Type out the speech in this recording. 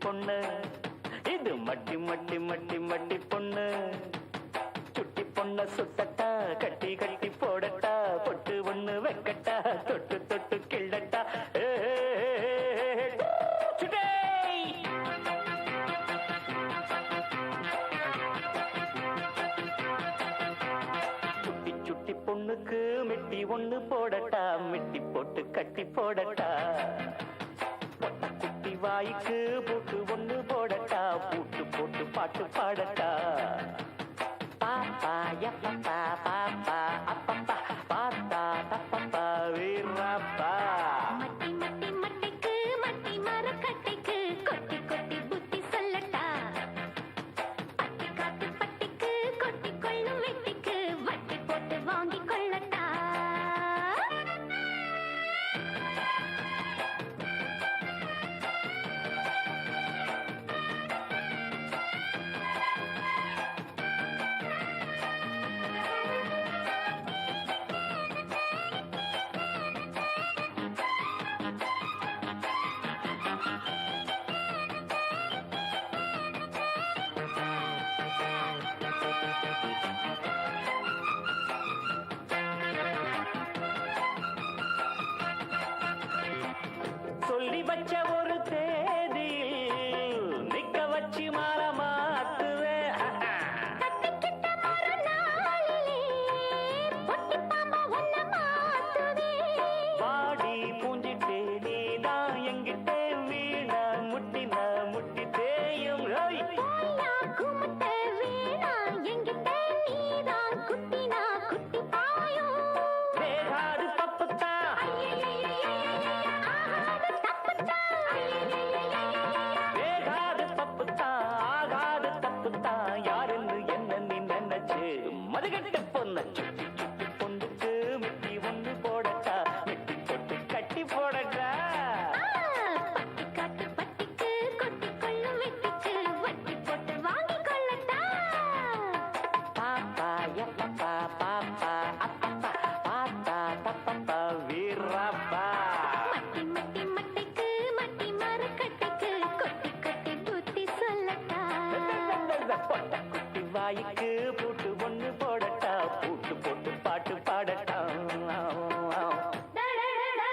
பொண்ணு இது மட்டி மட்டி மட்டி மட்டி பொண்ணு சுட்டி பொண்ண சுத்தட்டா கட்டி கட்டி போடட்டா பொட்டு ஒண்ணு வைக்கட்டா தொட்டு தொட்டு கிள்ளட்டா சுட்டி சுட்டி பொண்ணுக்கு மெட்டி ஒண்ணு போடட்டா மெட்டி போட்டு கட்டி போடட்டா குட்டி வாய்க்கு பூட்டு ஒண்ணு போடட்டா பூட்டு போட்டு பாட்டு பாடட்டா பாப்பா யப்பப்பா பாப்பா அப்பப்பா பாத்தா தப்பப்பா வீரப்பா மட்டி மட்டி மட்டிக்கு மட்டி மரக்கட்டைக்கு கொட்டி கொட்டி புத்தி சொல்லட்டா பட்டி காத்து பட்டிக்கு கொட்டி கொள்ளும் வெட்டிக்கு வட்டி போட்டு வாங்கி கொள்ளட்டா சொல்லி வச்ச ஒரு தேதியில் நிக்க வச்சு மாற மாத்துவேன் கட்டிக்கிட்ட மறுநாளிலே பொட்டி பாம்பா ஒன்ன மாத்துவே வாடி பூஞ்சிட்டே நீதான் எங்கிட்டே வீணா முட்டினா முட்டி தேயும் போயா குமட்ட வீணா எங்கிட்ட நீதான் குட்டினா குட்டி பாயும் வேகாது தப்புத்தா வேகாது தப்புத்தா ஆகாது தப்புத்தா யாருன்னு என்ன நீ நினைச்சு மதுகட்ட பொண்ணு சுட்டி சுட்டி பொண்ணுக்கு மிட்டி ஒண்ணு போடட்டா மிட்டி போட்டு கட்டி போடட்டா பட்டி காட்டு பட்டிக்கு கொட்டி கொள்ளும் வெட்டிக்கு வட்டி போட்டு வாங்கி கொள்ளட்டா பாப்பா யப்பப்பா பாப்பா அப்பப்பா பாத்தா தப்பப்பா வீரப்பா மட்டி மட்டி மட்டிக்கு மட்டி மரக்கட்டைக்கு கொட்டி கொட்டி புத்தி சொல்லட்டா பொட்ட குட்டி வாய்க்கு பூட்டு ஒண்ணு போடட்டா பூட்டு போட்டு பாட்டு பாடட்டா டடடடடா